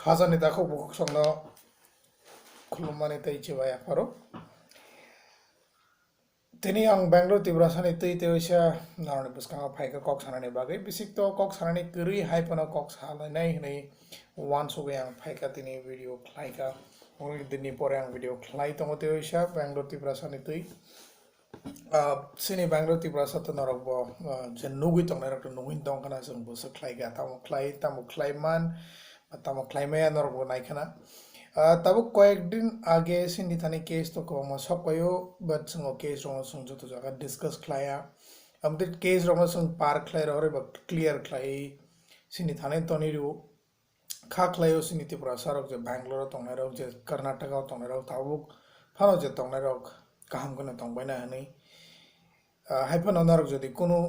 Hazani tako bukuk songno khulumani tai chibaya faro. Tini ang Bangalore Tiprasa Team teoisha narani buskanga phaika kok sanani bagai bisik to kok sanani kiri haipana kok salai nei one so yang phaika tini video khlaika only dini pore ang video khlai tongo teoisha Bangalore Tiprasa Team sini Bangalore Tiprasa to narokbo je nugui tong narak nugui tong kana sung busa khlaiga tamo khlai man tamo khlai maya narokbo naikana तब कয়েক दिन आगे सिंधी थाने case तो को म सब कयो but संग case रंग संग जतो जगह डिस्कस खलाया हम ते केस रंग संग पार खलाय रे बट क्लियर खलाय सिंधी थाने तनी रु खा खलायो सिंधी त्रिपुरा सरक जे बैंगलोर तंगना रक जे कर्नाटक तंगना रक ताबुक फानो जे तंगना रक काहाम कने तंगबायना हनै हाइफन अनरक जदि कोनो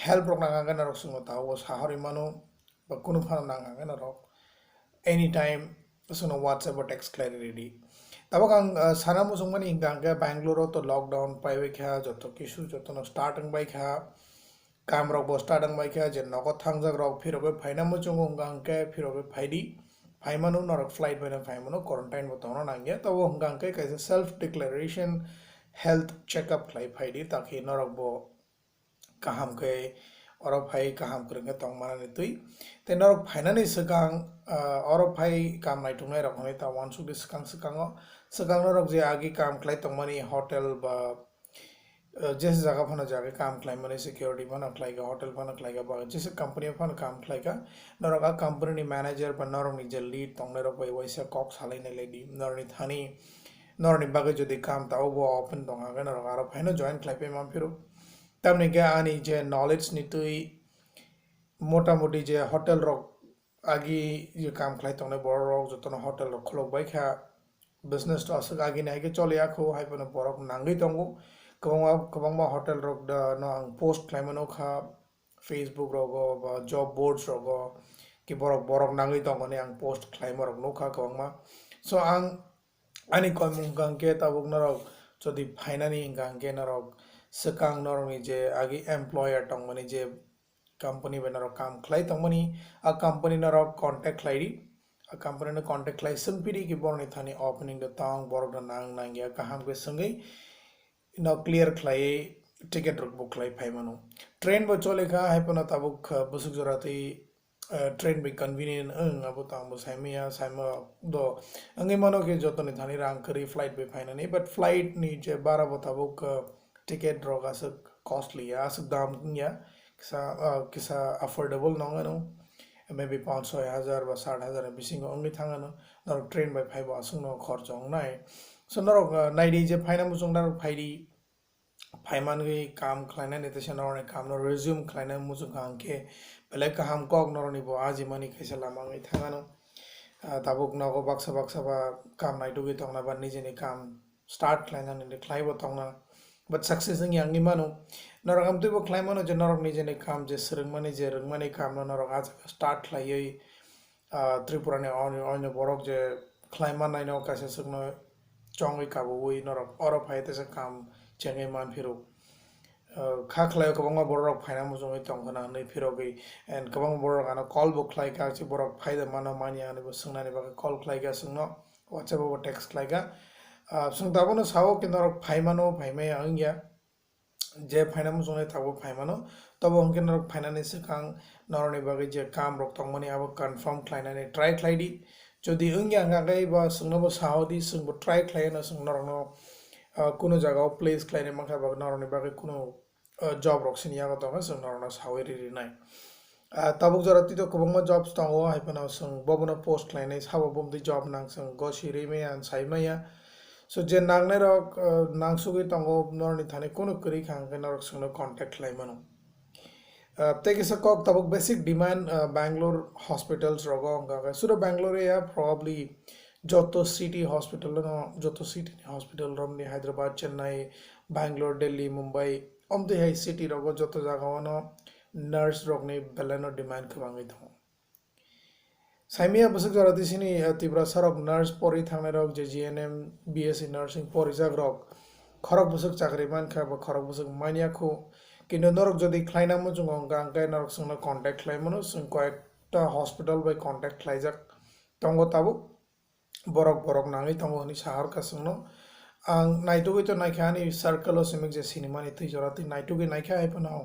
हेल्प रक नागागन रक संग ताव साहरि मानो बा कोनो फानो नागागन रक एनी टाइम सुनो WhatsApp or text clarity तब कांग सारा मुसुंग मनी इंगांगे बैंगलोर तो लॉकडाउन पाइवे क्या जो तो किशु जो तो न स्टार्टिंग बाई क्या काम रख बो स्टार्टिंग बाई क्या जे नगो थांग जग रख फिर ओके फाइना मुचुंग इंगांगे फिर ओके फाइडी फाइमानो नरक फ्लाइट बने फाइमानो क्वारंटाइन बताओ ना इंगे तो वो इंगांगे कैसे सेल्फ डिक्लेरेशन हेल्थ चेकअप लाई फाइडी ताकि नरक बो kaham ke oro phai kaham krenga tong manani tui te norok phainani sekang oro phai kam nai tungai rok hoi ta wan su sekang norok je agi kam klai tong mani hotel ba जैसे जगह फना जाके काम क्लाइ मने security फना क्लाइ का hotel फना क्लाइ का बा जैसे company फना काम क्लाइ का नरका कंपनी नि मैनेजर पर नरक नि जे लीड तंग नरक बै वैसा कॉक सालै नै लेडी नरनि थानी नरनि बागे जदि काम ताओ बो ओपन तंग आगे नरक आरो फाइनो जॉइन क्लाइ पे मा फिरो तमने क्या आनी जे नॉलेज नितुई मोटा मोटी जे होटल रक आगे ये काम खलाई तंगने बड़ रक जतन होटल रक खलक बाय खा बिजनेस तो असक आगे नाय के चले आखो हाइपन बरक नांगै तंगो कबंगमा होटल रक द न आं पोस्ट खालामनो खा फेसबुक रक बा जॉब बोर्ड्स रक कि बरक नांगै तंगने आं पोस्ट खालाम रक नो खा कबंगमा सो आं आनी कयमुं गांके ताबुक नरक जदि फाइनानि गांके नरक sekang norni je agi employer tong mani je company benaro kam khlai tong mani a company naro contact lady a company no contact lai sung piri ki borni thani opening the tong borok da nang nang ya kaham ke sungai no clear khlai ticket rok book lai phai manu train bo chole kha haipona tabuk busuk jorati train be convenient abu tam bo saimia saima do angai mano ke jotoni thani rang kari flight be phai nani but flight ni je 12 bo tabuk ticket drog asuk costly ya asuk dam ya kisa affordable nongano maybe 500,000 ba 60,000 bising only thangano nor train by 5 asung no khorchong nai so nor naidi je phaina musung dar phaidi phaiman gi kam khlaina ne te nor ne kam no resume khlaina musung angke bele kaham kok nor ni bo aji mani kaisa lamang i thangano tabuk nogo baksa ba kam nai du gi tongna ba nije ni kam start khlaina ne khlai bo tongna but success in yang imano norok am tubo claimano je norok nije ne kam je rungmani kam no norok az start lai tripura ne on borok je claiman nai no kase sugno chongi ka bo norok oro phai te kam chengai man phiru kha khlayo kabang borok phaina mo jong tong kana nei phiru gi and kabang borok ana call book khai ka chi borok phai da mana mania ne bo sungna ne ba call khai ga sungno whatsapp or text khai ga sung tabono sawo ke norok phaimano phaimai angya je phainam jone tabo phaimano tabo angke norok phainani sekang noroni bagi je kam rok tongmani abo confirm khlainani try khlaidi jodi angya ngagai ba sungno bo saodi sung bo try khlaina sung norno kuno jaga place khlaine makha ba noroni bagi kuno job rok sin yaga tonga sung norno sawi ri nai tabuk jarati to kobangma jobs tongo haipana sung bobono post khlainai sabo bom di job nang sung go shiri me an saimaya so je nangne rok nangsugi tongo norni thane kono kuri khang norok sungno contact lai mano take is a kok tabuk basic demand Bangalore hospitals rogo ga sura Bangalore ya probably joto city hospital no joto city hospital romni Hyderabad Chennai Bangalore Delhi Mumbai omde hai city rogo joto jaga no nurse rogni belano demand kwangi tho Saimia busuk jarati sini Tiprasa rok nurse pori thangna rok je GNM BSc nursing pori jag rok khorok busuk chakri man kha ba khorok busuk mania kho kinno norok jodi khlaina mo jung gang kai norok sungna contact khlai mono sung koek ta hospital by contact khlai jak tongo tabu borok nangi tongo ni sahar kasungno ang naitugi to naikani circle o simik je cinema ni tui jorati naitugi naikha ai panao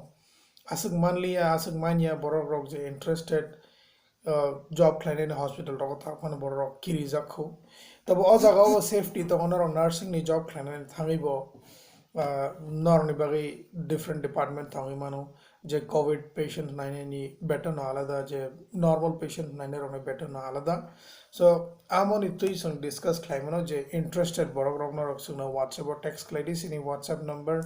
asuk manliya asuk mania borok rok je interested job klein hospital rok ta pan borok kiri jakhu tabo o jaga o safety to honor nursing ni job klein thangi bo norni bagi different department thangi mano je covid patient naine ni better na alada je normal patient naine rok better na alada so amon itui sung discuss klaimano je interested borok rok na rok sung whatsapp or text klaidi sini whatsapp number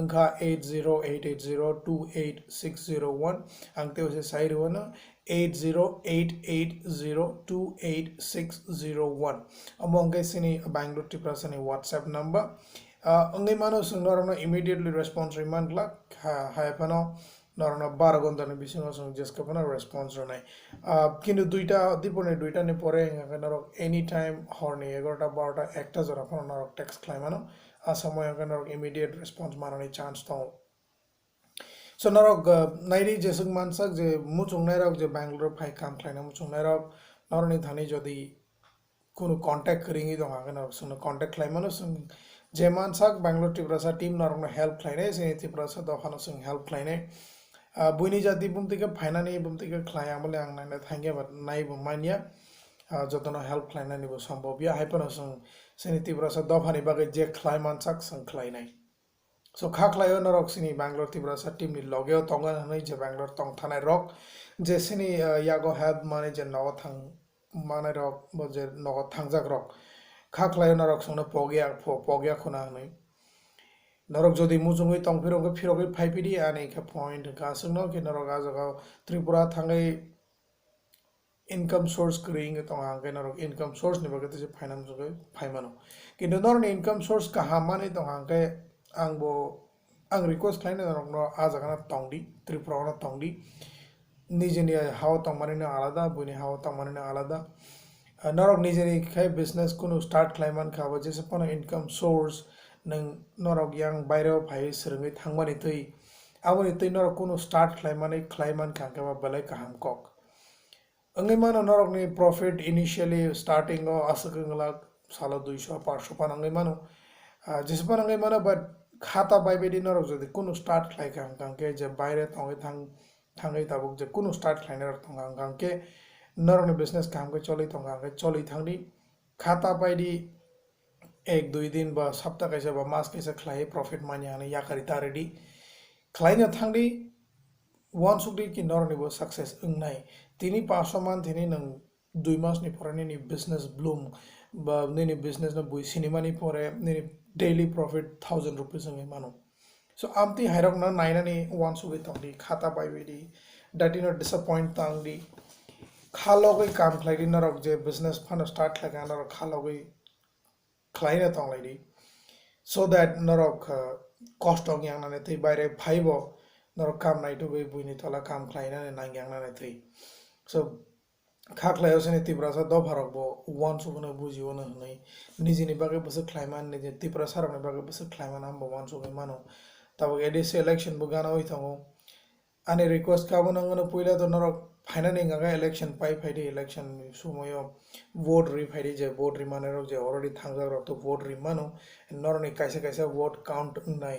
angka 8088028601 angte ose side wana 8088028601 among sini Bangalore Tiprasa ni whatsapp number angai mano sung norno immediately response remind la hai pano norno 12 ঘন্টা ni bisingo sung just kapana response ronai kintu duita ni pore norok anytime horni 11টা 12টা একটা জরা পর norok text claim mano asamoy norok immediate response marani chance to so norok nairi jesung mansak je muchung nairok je Bangalore phai kam claina muchung nairok norni dhani jodi কোনো contact keringi dong hagen norok sung contact claim mano sung je mansak Bangalore Tiprasa Team norok help claine se Tiprasa dokhano sung help claine buini jati bumtike phainani bumtike khlaya bole ang naina thangia bat nai bo mania jotono help khlaina ni bo sambobya haipano sung seni Tiprasa dophani bage je khlai mansak sung khlainai so kha khlayo norok sini Bangalore Tiprasa Team ni logeo tongan hanai je Bangalore tong thanai rok je sini yago help mane je nago thang mane rok bo je nago thangjak rok kha khlayo norok sung pogya khuna hanai norok jodi mujungui tongphirogi phaipidi ani ka point ka sungno ke norok ajaga Tripura thangai income source kring tong angke norok income source ni bagate je finance jogai phaimano kintu norni income source ka hamani tong angke angbo ang request klaina norok no ajaga na tongdi Tripura na tongdi nijeni haw tongmani na alada buni haw tongmani na alada norok nijeni khai business kuno start klaiman khabo jese pono income source nang norok yang bairo phai srungi thangmani tui aboni tui norok kuno start klaiman khangka ba balai kaham kok angai mano norok ni profit initially starting o asakangla sala 200 500 pan angai mano jese pan angai mano but khata baibedi norok jodi kuno start klai khangke je baire tongai thangai tabuk je kuno start khlainer thangangke norok ni business kamke choli thangdi khata baidi 1-2 दिन बा सप्ताह कैसे बा मास कैसे खलाए profit माने आने या करिता रेडी खलाइनो थांदी वन सुकदी कि नरनि बो सक्सेस अंगनाय तिनी 500 मान थिनी नंग 2 मास नि परानि नि बिजनेस ब्लूम बा नि बिजनेस न बुइ सिनेमा नि परे नि डेली प्रॉफिट 1000 रुपीस अंगे मानो सो आमती हायरक न नाइना नि वन सुकदी थांदी खाता बायबेदी डाटिनो डिसअपॉइंट थांदी खालोगै काम खलाइदि नरक जे बिजनेस फन स्टार्ट खलागा नरक खालोगै Kleine tonglady so that norok cost ong yang nane tei baire phaibo norok kam nai to be buini tola kam kleina ne nang yang nane tei so kha klayo sene Tiprasa do bharok bo one subona buji ona hnai nijini bage bus klaiman nije Tiprasa rone bage bus klaiman am bo one subai mano tabo edc election bu gana hoi thango ane request ka bo nangano puila to norok finally गागा election पाई फाइडी election सुमयो vote रि फाइडी जे vote रि मानेरो जे already थांगा रक तो vote रि मानो नरनि कैसे वोट काउंट नाय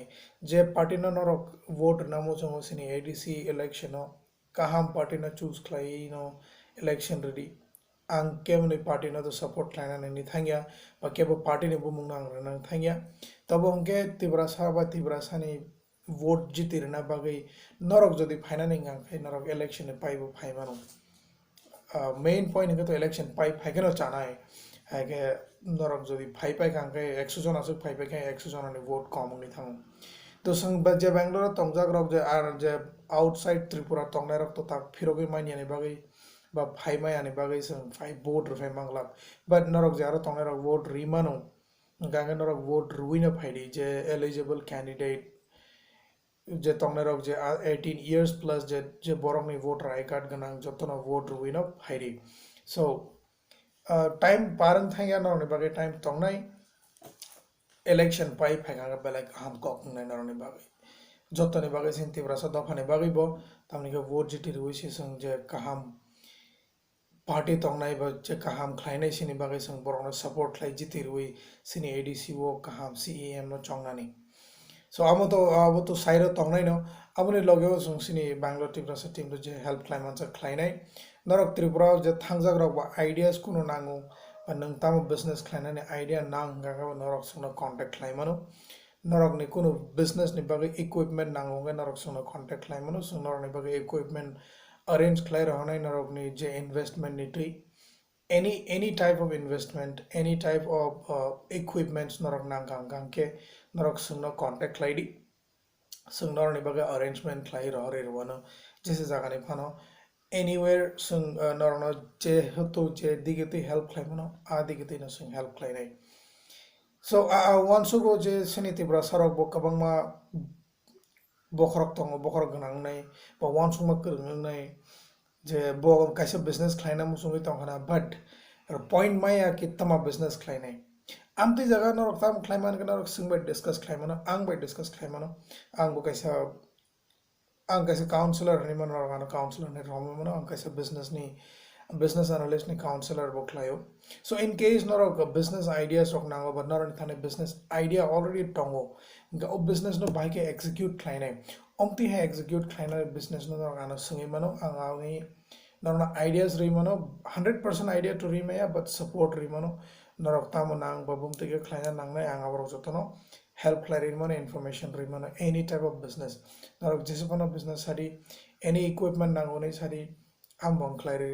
जे पार्टी न नरक वोट नामो जमो सिनी एडीसी इलेक्शन काहाम पार्टी न चूज खलाई नो इलेक्शन रेडी आं केमनि पार्टी न तो सपोर्ट लाइना नि थांगिया बा केबो पार्टी नि बुमुं नांग न थांगिया तब अंके तिब्रासा नि vote jitir na bagai norok jodi finally ngai norok election pai bo phai mano main point ke to election pai phageno chanai hage norok jodi phai kangkai 100 jon asuk phai kai 100 jon ani vote kom ni thang to sang je Bangalore tongjak rok je ar je outside Tripura tongnai rok to tak phirogi mani ani bagai ba phai mai ani bagai sang phai vote phai mangla but norok je aro tongnai rok vote rimano gangai norok vote ruina phaidi je eligible candidate J तंगनेरक J 18 years plus J borok ni voter I card ganang jotono vote ruino phairi so time parang thangya norni bage time tongnai election pai phanga belai ham kok nai norni bage jotoni bage sin Tiprasa dofani bage bo tamni ke vote jiti ruisi sang je kaham party tongnai ba che kaham khainai sini bagai sang borong support khlai jitirui sini ADCO kaham CEM no chongnani so amo to sairo tongnai no amuni logyo sung sini Bangalore Tiprasa Team to je help climb mansak khainai norok Tripura je thangjak rok ba ideas kuno nangu ba nang tam business khainani idea nang ga norok sung no contact khlaimanu norok ni kuno business ni bagai equipment nangu ga norok sung no contact khlaimanu sung norok ni bagai equipment arrange khlai rahonai norok ni je investment ni tui any type of investment any type of equipments norok nang gang ke norok sung no contact khlai di sung norok ni bagai arrangement khlai rahore rwano jese jaga ni phano anywhere sung norok no je hoto je digiti help khlai mano a digiti no sung help khlai nai so once ago je sini Tripura sarok bo kabangma bokhorok tongo bokhorok ganang nai ba once ma kereng nai je bo kaisa business khlaina musungi tongkhana but point maya ki tama business khlainai amti jaga norok tam khlaiman ga norok singbai discuss khlaimano ang bai discuss khlaimano ang bo kaisa ang kaisa counselor ni man norok counselor ni romo mano ang kaisa business analyst ni counselor bo khlayo so in case norok business ideas rok nango but norok thane business idea already tongo ga o business no bai ke execute khlainai omti ha execute khlainai business no norok ana sungi mano ang ani norok ideas ri mano 100% idea to ri maya but support ri mano norok tamo nang babum te ke khlaina nang nai ang aborok jotono help khlai ri mano information ri mano any type of business norok jesekono business sari any equipment nango nei sari ang bong khlai ri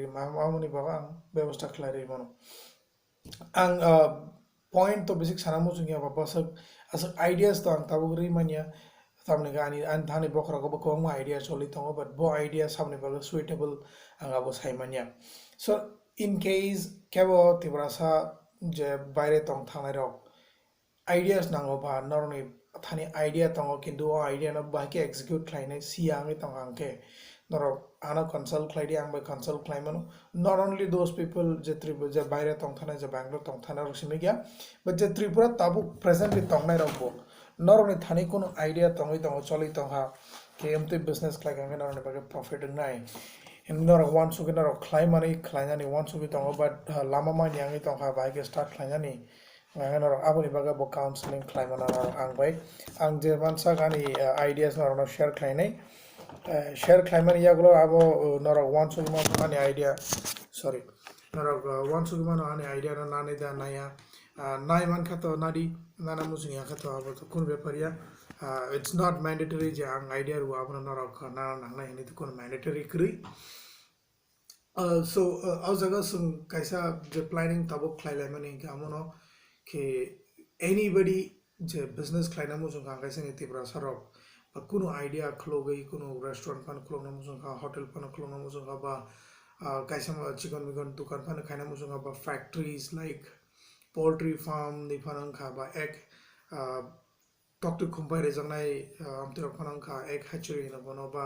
amuni baga ang ব্যবস্থা khlai ri mano ang point to basic sanamu jungya ba basak asak ideas to ang tabugri manya tamne gani an thani bokra ko ko ma idea choli tongo but bo idea samne ba suitable anga bo saimanya so in case kebo Tiprasa je baire tong thanai rok ideas nango ba norni thani idea tongo kindu o idea no ba ke execute khlainai siang tong angke norok ana consult khlai di ang ba consult khlai mano not only those people je Tripura je baire tong thanai je Bangalore tong thanai rok simigya but je Tripura tabu presently tong nai rok bo noroni thani kono idea tongi tongo choli tongha ke emte business khlai gang noroni ba profit nai in norok one sugi norok khlai mani khlai nani one sugi tongo but lama ma nyangi tongha ba ke start khlai nani norok aboni baga bo counseling khlai mana ang bai ang je mansak ani ideas norok share khlai nai share khlai mani yagulo abo norok one sugi ma ani idea sorry norok one sugi ma ani idea na nani da naya nai man khato nadi nana musing ya khato abo to kun beparia it's not mandatory je ang idea ru abo norok na nang nai ni to kun mandatory kri so au jaga sung kaisa je planning tabo khlai lai mani ka amono ke anybody je business khlai na musung ka kaisa ni Tripura sarok kuno idea khlo gai kuno restaurant pan khlo na musung ka hotel pan khlo na musung ka ba kaisa chicken migon dukan pan khaina musung ka ba factories like poultry farm ni phanang kha ba egg talk to kumpai rejangnai amtirok phanang kha egg hatchery na bono ba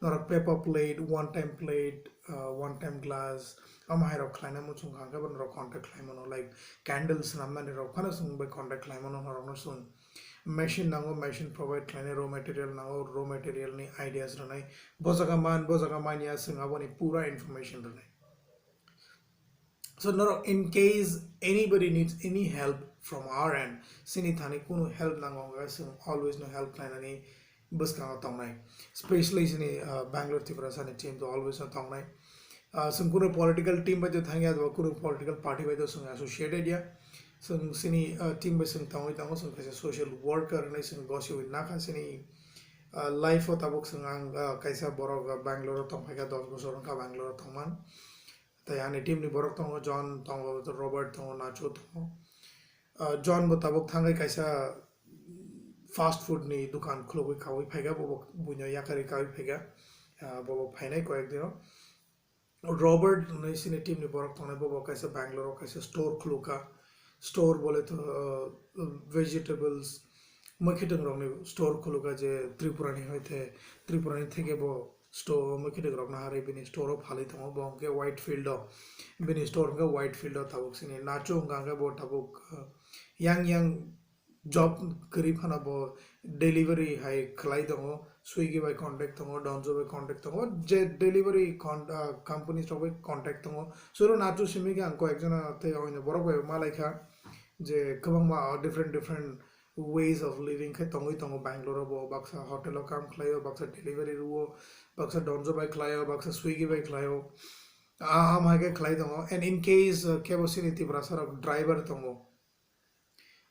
nor paper plate one time plate one time glass amahai rok khlaina muchung kha ga nor contact khlai mano like candles namna ni rok phana sung ba contact khlai mano nor no sun machine nango machine provide khlaina raw material nango raw material ni ideas ranai bojaga man ya sung aboni pura information ranai so no in case anybody needs any help from our end sini thani kuno help nangonga so always no help line ani bus ka tongnai especially sini Bangalore Tiprasa team to always no tongnai some kuno political team ba jo thangya do kuno political party ba jo sung associated ya so sini team ba sung tongai tongo sung kaisa social worker nai sung gosi with na kha sini life o tabuk sung ang kaisa borok Bangalore tongphai ka 10 bosor ka Bangalore tongman tayani team ni borok tongo John tongo Robert tongo Nacho tongo John bo tabok thangai kaisa fast food ni dukan khuloi khawai phaiga bo bunyo yakari kai phaiga bo phainai koek dino Robert nei sini team ni borok tongo bo kaisa Bangalore kaisa store khuluka store bole to vegetables makhitung rong ni store khuluka je Tripura ni hoite Tripura ni theke bo store makhitung rong na hare bini store phali tongo bo ke white field bini store ga white field tabuk sini nacho nganga bo tabuk yang job kari phana bo delivery hai khlai dongo Swiggy by contact tongo, Donzo by contact tongo, je delivery companies by contact tongo. So no natu shimi ga anko ekjana te oine borok by malaika je kabang ma different ways of living khe tongo tongo Bangalore bo baksa hotel o kam khlayo baksa delivery ruo baksa Donzo by khlayo baksa Swiggy by khlayo am hage khlai tongo. And in case kebo sini Tiprasa rok driver tongo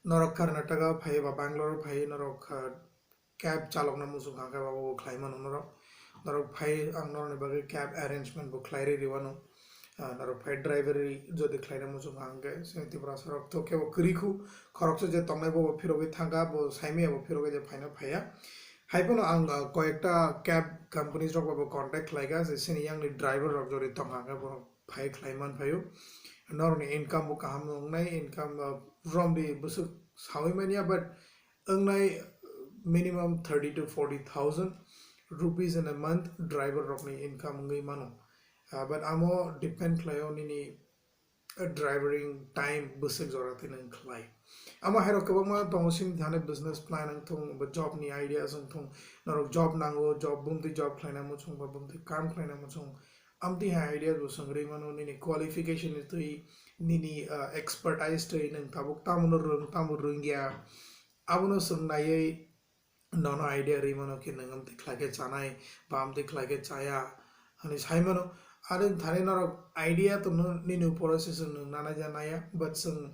norok Karnataka phai ba Bangalore phai norok cab chalok na musu khanga ba bo khlai manu norok phai ang norok bage cab arrangement bo khlai ri riwano norok phai driver jodi khlai na musu khanga sini Tiprasa rok to kebo kriku khorok se je tongnai bo phiroge thanga bo saime bo phiroge je phaina phaya haipono ang koyekta cab companies rok bo contact laiga je sini yang ni driver rok jodi tonghanga bo phai khlai man phayo norok ni income bo kaham nai income from the busuk sawi mania but nai minimum 30 to 40,000 rupees in a month driver rokni income ngai mano but amo depend klayo nini driving time busuk jorati nang khlai ama hero kabama tongsim dhane business plan ang thong ba job ni ideas ang thong norok job nango job bumti job khlaina mo chung ba bumti kam khlaina mo chung amti ha ideas bo sangri mano nini qualification is to nini expertise to nang tabuk tamuno rung tamu rungya abuno sungnai nono idea rimano ki nangam tiklage chanai bam tiklage chaya ani saimano are thane noro idea to ninu process nana janaya but sung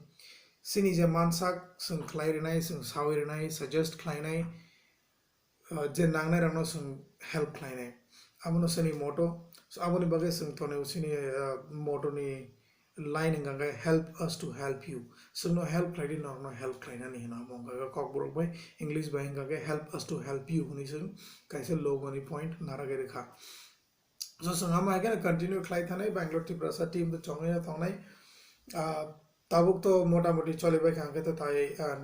sini je mansak sung khairinai sung sawirinai suggest khainai je nangnai rano sung help khainai amuno sini motto so amuni bage sung tone sini motto ni line nganga help us to help you so no help lady no help klaina ni na monga kok borok by english by nganga help us to help you huni sung kaise logo ni point narage rekha so sangama again continue klai thanai Bangalore Tiprasa team the chongai thongnai tabuk to mota moti chole bai khangke to tai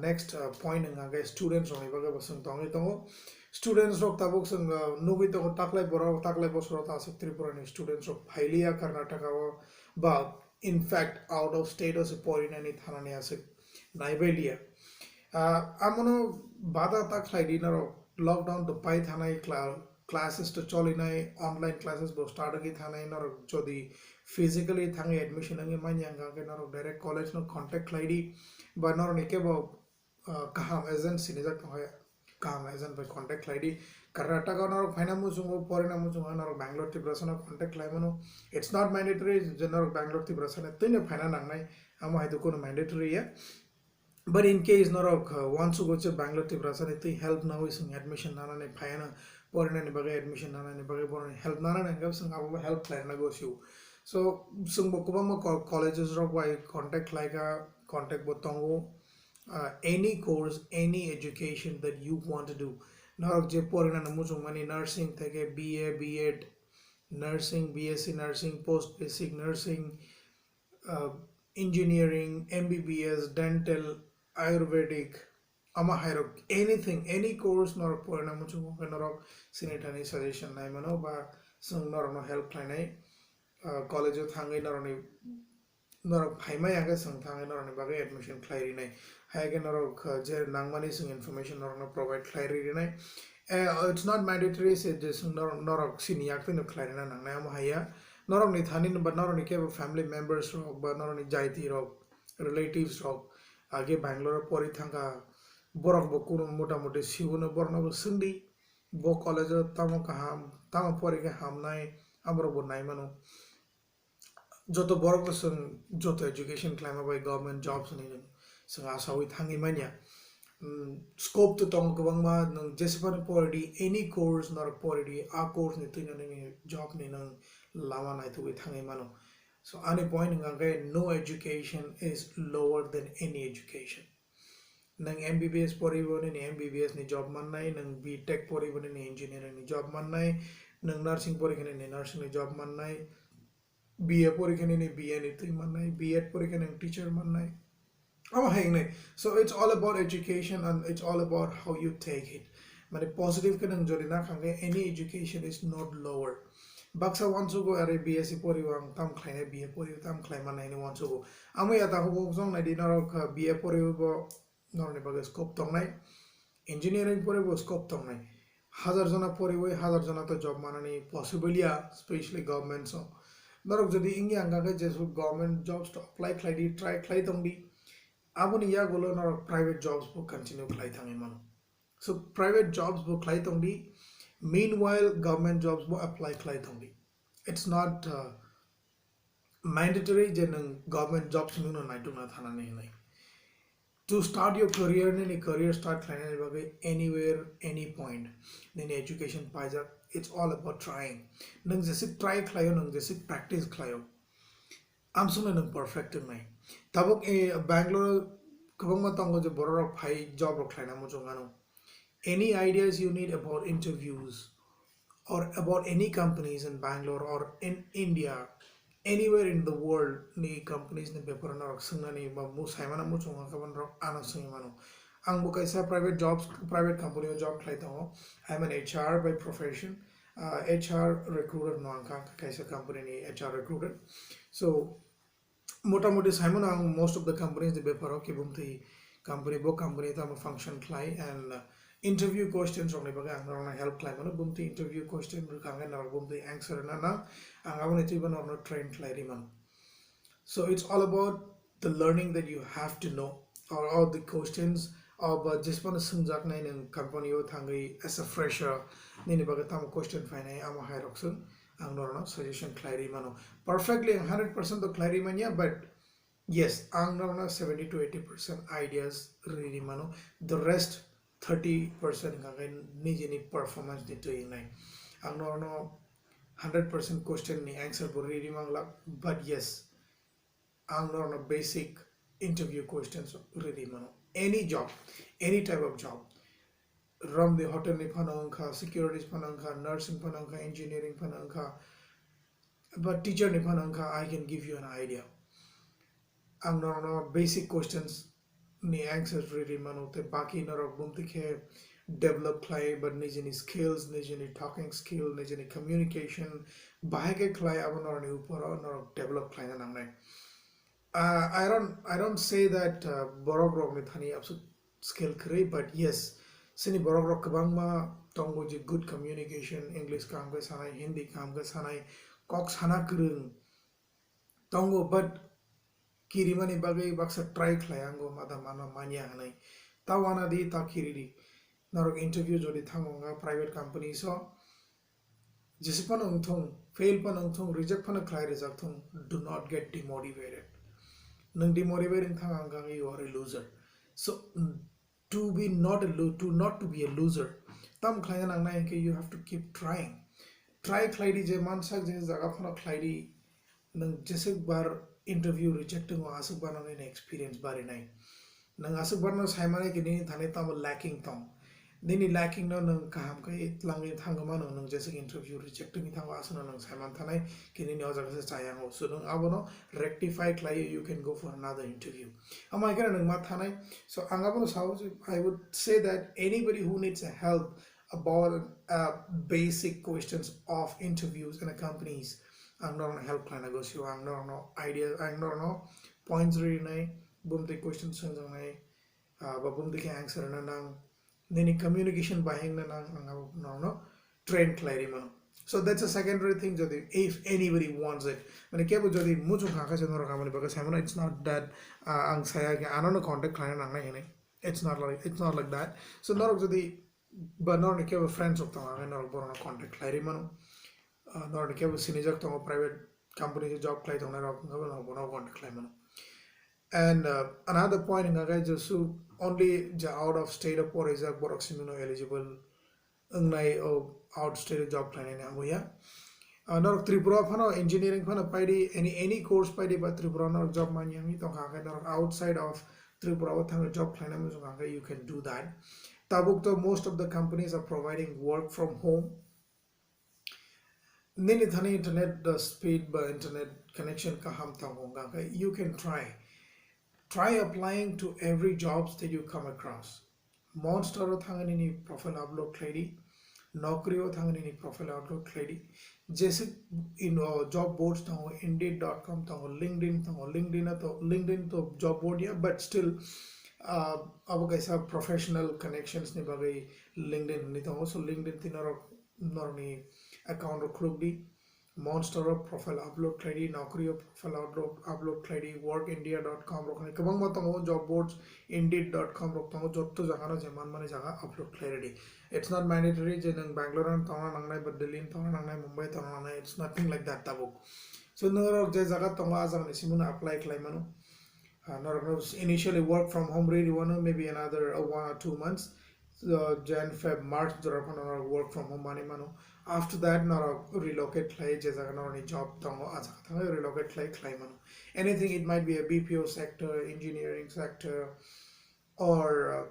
next point nganga students honi baga basung tongai tongo students rok tabuk sung nubi to taklai boro taklai bosro ta sek Tripura ni students rok phailia Karnataka ba in fact out of state or support in any thanani asik naibelia amono bada tak khlaidi naro lockdown to pai thanai classes to cholinai online classes bo start agi thanai naro jodi physically thangai admission angi manyanga ke naro direct college no contact khlaidi ba naro nike bo kaham agent sinijak hoya kaham agent by contact khlaidi Karnataka naro phaina musungo porina musungo naro Bangalore Tiprasa no contact laimano it's not mandatory general Bangalore Tiprasa ne tine phaina nangnai amo haidu kono mandatory ya but in case naro wants to go to Bangalore Tiprasa ne tui help now is admission nana ne phaina porina ne bagai admission nana ne bagai porina help nana ne gab sung abo help plan na go siu so sung bokubama colleges ro by contact like a contact botongo any course any education that you want to do narok je porina na mucho mani nursing theke BA B.Ed nursing BSc nursing post basic nursing engineering MBBS dental ayurvedic ama hairok anything any course narok porina mucho narok sinitani suggestion nai mano ba sung narok no help nai college thangai naroni norok phaima yaga sung thangai naroni bagai admission khlairi nai hagen norok je nangmani sung information norok no provide khlairi nai it's not mandatory say this norok sini yak no khlairi na nangnai am haya norok ni thanin but norok ni ke family members rok ba norok ni jaiti rok relatives rok age Bangalore pori thanga borok bo kuno mota moti sibuno borno bo sundi bo college tamo kaham tamo pori ke hamnai amro bo nai mano joto borok sung joto education claim by government jobs ni sung asawi thangi mania scope to tong kabang ma nang jespan pori any course nor pori a course ni tin ni job ni nang lama nai tu thangi mano so any point ngai no education is lower than any education nang MBBS pori bone ni MBBS ni job man nai nang B.Tech pori bone ni engineering ni job man nai nang nursing pori ni nursing ni job man nai BA porikane ni BA ni tui manai B.Ed porikane teacher manai ama hainai so it's all about education and it's all about how you take it mane positive kanang jorina khange any education is not lower baksa wants to go are BSc poriwang tam khaine BA pori tam khlai manai ni wants to go ama ya ta ho jong na di narok BA poribo nor ne baga scope tong nai engineering poribo scope tong nai হাজার জনা পরিবই হাজার জনা তো job মানানি possible ইয়া specially government so নরক যদি ইঙ্গি আঙ্গাকে যেসু government jobs তো apply খাইদি try খাই তংদি aboni ya golo nor private jobs bo continue khlai thangi mano so private jobs bo khlai tongdi meanwhile government jobs bo apply khlai tongdi it's not mandatory je nang government jobs mino nai tu na thana nai to start your career ni career start khlai ni bage anywhere any point ni education paisa it's all about trying nang jese try khlayo nang jese practice khlayo I'm so nang perfect nai tabok e Bangalore kabang matango je borok phai job rok khlaina mo jongano any ideas you need about interviews or about any companies in Bangalore or in India anywhere in the world ni companies ni paper na rok sungna ni ba mu saimana mo chonga kaban rok ana sungi mano ang bu kaisa private jobs private company o job khlai tango I'm an HR by profession HR recruiter no ang kaisa company ni HR recruiter so मोटामोटी Simon आं most of the companies the before के बुमती company bo company ta mo function klai and interview questions rong baga ang rong help klai mano bumti interview question ru kanga na bumti answer na na ang awon iti ban or train klai ri man so it's all about the learning that you have to know or all the questions of just one sungjak nai nang company o thangai as a fresher ni ni baga tam question fine ai ama hai roksun ang no suggestion clarity mano perfectly 100% the clarity mania but yes ang no 70 to 80% ideas really mano the rest 30% ka niji ni performance ni to nai ang no 100% question ni answer bo really mangla but yes ang no basic interview questions really mano any job any type of job run the hotel ni phanangkha securities phanangkha nursing phanangkha engineering phanangkha but teacher ni phanangkha I can give you an idea ang no basic questions ni answers really manote baki na rok bumti khe develop klai but nijini skills nijini talking skill nijini communication bahage klai abon or ni upor or develop klai na nangnai I don't say that borok rok ni thani absolute skill kre but yes sini borok rok kabang ma tongo je good communication English kam ga sanai Hindi kam ga sanai kok sana krung tongo but kirimani bagai baksa try khlayango mada mana mania hanai tawana di ta kiriri narok interview jodi thangonga private company so jisipan ongthong fail pan ongthong reject pan khlai reject thong do not get demotivated nang demotivating thanganga you are a loser so to be not to be a loser tam khlai nang nai ke you have to keep trying try khlai di je mansak je jaga phana khlai di nang jese bar interview rejecting o asuk bar nang experience bari nai nang asuk bar no saimane ke ni thane tam lacking tom nini lacking no nang kaham kai langi thangama no nang jese interview rejecting thang asuna nang saiman thanai ke ni ojaga se chayang o so nang abono rectify klai you can go for another interview amai kana nang ma thanai so angabono sao I would say that anybody who needs a help about basic questions of interviews in a companies ang no help plan go so ang no idea ang no points ri nai bumte questions sang nai ba bumte ke answer na nang nini communication bahing na nang no train clarity man so that's a secondary thing jodi if anybody wants it mane ke bo jodi muchu khaka chano ra kamani baga samana it's not that ang saya ke anono contact client nang nai it's not like that so norok jodi but not ke friends of tama norok borona contact clarity man norok ke sinijak tama private company job client tama norok borona contact client man and another point in guys just only out of state of or is a borok eligible ngai out state job plan in amoya nor Tripura phano engineering phano paidi any course paidi but Tripura nor job manyami to kha nor outside of Tripura thang job plan am so you can do that tabuk to most of the companies are providing work from home nini thani internet the speed by internet connection ka ham ta you can try applying to every jobs that you come across monster thangani ni profile upload khledi नौकरी हो थांगनी नि profile upload क्लेडी जैसे इन job boards थांगो indeed.com थांगो LinkedIn तो job board या but still abo kaisa professional connections ni bagai LinkedIn ni tongo so LinkedIn tinoro norni account ro khulukdi monster of profile upload cladi naukri of profile upload cladi workindia.com ro khani kabang ma tongo job boards indeed.com ro tongo jotto jaga no jeman mane jaga upload cladi it's not mandatory je nang Bangalore an tonga nangnai but Delhi tonga nangnai Mumbai tonga nangnai it's nothing like that tabuk so noro je jaga tonga ajang ni simuna apply claim manu initially work from home really wanna maybe another 1 or 2 months Jan Feb March work from home money manu after that not relocate clay any job tango relocate clay manu anything it might be a BPO sector engineering sector or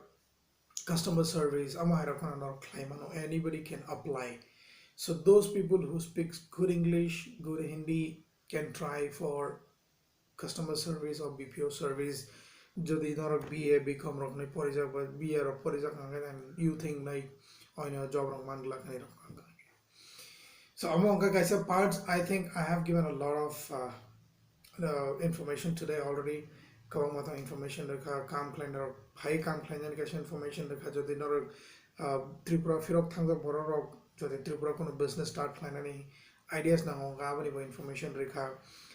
customer service clay manu anybody can apply so those people who speaks good English good Hindi can try for customer service or BPO service যদি ধরো BA become রকনি পরিচয় বা BA র পরিচয় কাঙ্গে then you think like on your job রকমান লাগনি রকমান so among guys parts I think I have given a lot of information today already কম মতো information রেখা কাম ক্লাইন্ডার high কাম ক্লাইন্ডার কাছে information রেখা যদি নর ত্রিপুরা ফিরক থাকবে বড় রক যদি ত্রিপুরা কোনো বিজনেস স্টার্ট ক্লাইন্ডার ideas na ho gabani bo information rekha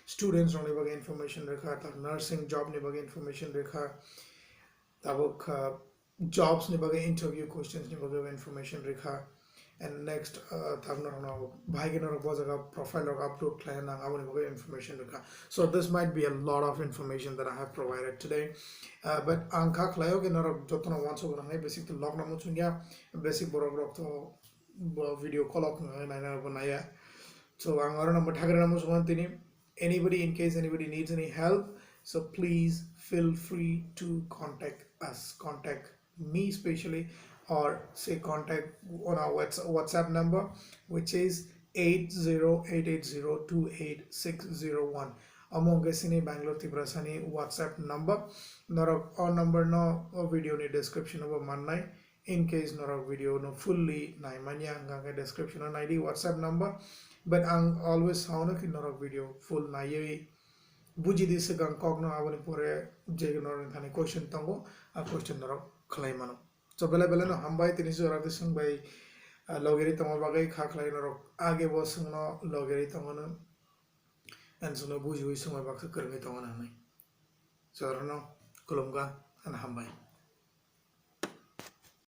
students rong baga information rekha ta nursing job ni baga information rekha tabok jobs ni baga interview questions ni baga information rekha and next tagna na bhai ke na bo jaga profile or upload plan na gabani baga information rekha so this might be a lot of information that I have provided today but angka klayo ke na jotna once over na basic to log na mo chungya basic borok rok to video call up na na banaya so anybody in case anybody needs any help so please feel free to contact us contact me especially or say contact on our WhatsApp number which is 8088028601 among us in Bangalore Tiprasa WhatsApp number not our number no video in description of manai in case not a video no fully naimanya hanga description on ID WhatsApp number but ang always sound ki not a video full na ye buji this gang kogno awani pore je no thani question tango a question no khlai mano so bela no hambai tini so ra sung bai logeri tango bagai kha khlai no age bo sung no logeri tango no and so no buji hui sung baksa karngi tango na nai so no kulumga and hambai